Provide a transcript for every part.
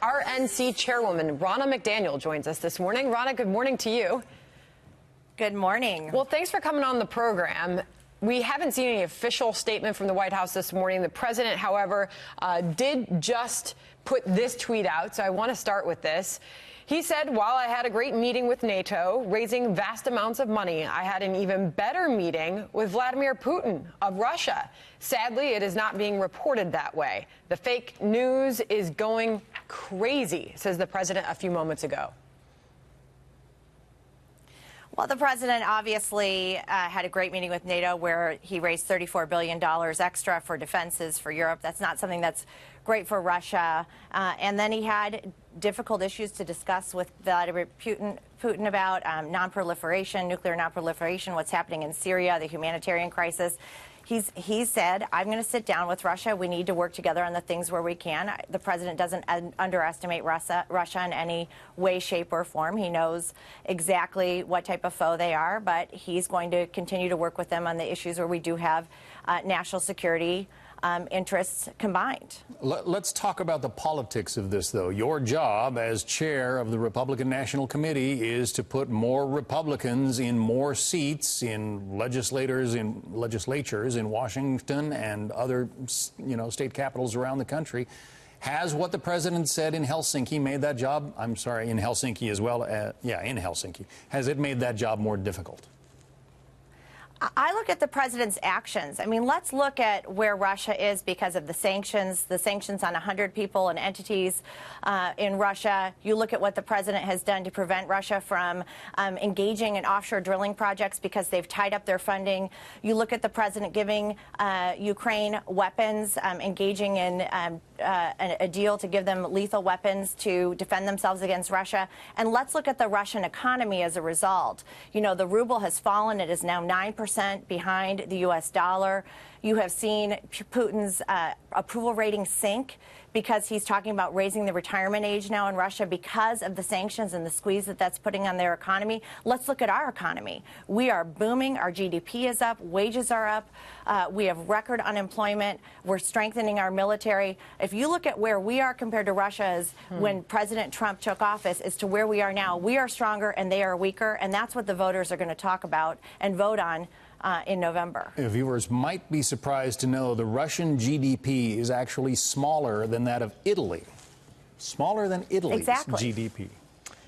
RNC Chairwoman Ronna McDaniel joins us this morning. Ronna, good morning to you. Good morning. Well, thanks for coming on the program. We haven't seen any official statement from the White House this morning. The president, however, did just put this tweet out, so I want to start with this. He said, while I had a great meeting with NATO, raising vast amounts of money, I had an even better meeting with Vladimir Putin of Russia. Sadly, it is not being reported that way. The fake news is going crazy, says the president a few moments ago. Well, the president obviously had a great meeting with NATO where he raised $34 billion extra for defenses for Europe. That's not something that's great for Russia. And then he had difficult issues to discuss with Vladimir Putin about nonproliferation, nuclear nonproliferation, what's happening in Syria, the humanitarian crisis. He said, I'm going to sit down with Russia. We need to work together on the things where we can. The president doesn't underestimate Russia in any way, shape, or form. He knows exactly what type of foe they are, but he's going to continue to work with them on the issues where we do have national security interests combined. Let's talk about the politics of this, though. Your job as chair of the Republican National Committee is to put more Republicans in more seats in legislatures in Washington and other, state capitals around the country. Has what the president said in Helsinki made that job? I'm sorry, in Helsinki as well. In Helsinki. Has it made that job more difficult? I look at the president's actions. I mean, let's look at where Russia is because of the sanctions on 100 people and entities in Russia. You look at what the president has done to prevent Russia from engaging in offshore drilling projects because they've tied up their funding. You look at the president giving Ukraine weapons, engaging in a deal to give them lethal weapons to defend themselves against Russia. And let's look at the Russian economy as a result. You know, the ruble has fallen. It is now 9% behind the U.S. dollar. You have seen Putin's approval rating sink because he's talking about raising the retirement age now in Russia because of the sanctions and the squeeze that that's putting on their economy. Let's look at our economy. We are booming. Our GDP is up. Wages are up. We have record unemployment. We're strengthening our military. If you look at where we are compared to Russia as when President Trump took office as to where we are now, we are stronger and they are weaker. And that's what the voters are going to talk about and vote on in November. Viewers might be surprised to know the Russian GDP is actually smaller than that of Italy. Smaller than Italy's GDP.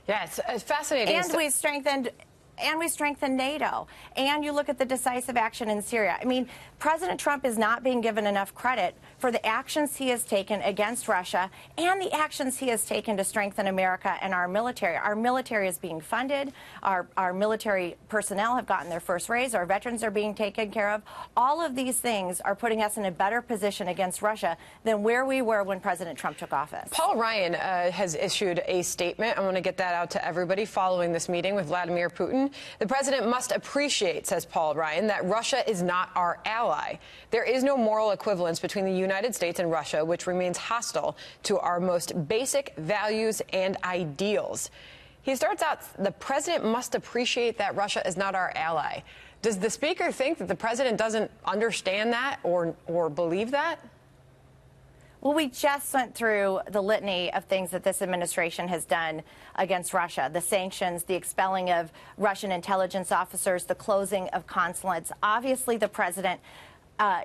Yeah, it's fascinating. And we strengthened NATO. And you look at the decisive action in Syria. I mean, President Trump is not being given enough credit for the actions he has taken against Russia and the actions he has taken to strengthen America and our military. Our military is being funded. Our military personnel have gotten their first raise. Our veterans are being taken care of. All of these things are putting us in a better position against Russia than where we were when President Trump took office. Paul Ryan has issued a statement. I want to get that out to everybody following this meeting with Vladimir Putin. The president must appreciate, says Paul Ryan, that Russia is not our ally. There is no moral equivalence between the United States and Russia, which remains hostile to our most basic values and ideals. He starts out, the president must appreciate that Russia is not our ally. Does the speaker think that the president doesn't understand that or believe that? Well, we just went through the litany of things that this administration has done against Russia, the sanctions, the expelling of Russian intelligence officers, the closing of consulates. Obviously, the president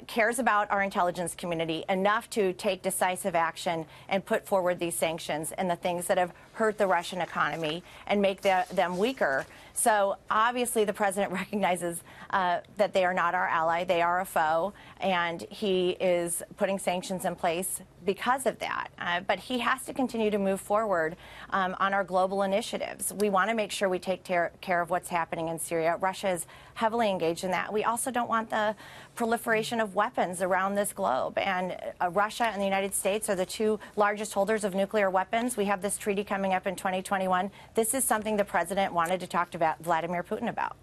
cares about our intelligence community enough to take decisive action and put forward these sanctions and the things that have hurt the Russian economy and make them weaker. So obviously the president recognizes that they are not our ally, they are a foe, and he is putting sanctions in place because of that. But he has to continue to move forward on our global initiatives. We want to make sure we take care of what's happening in Syria. Russia is heavily engaged in that. We also don't want the proliferation of weapons around this globe. And Russia and the United States are the two largest holders of nuclear weapons. We have this treaty coming up in 2021. This is something the president wanted to talk to Vladimir Putin about.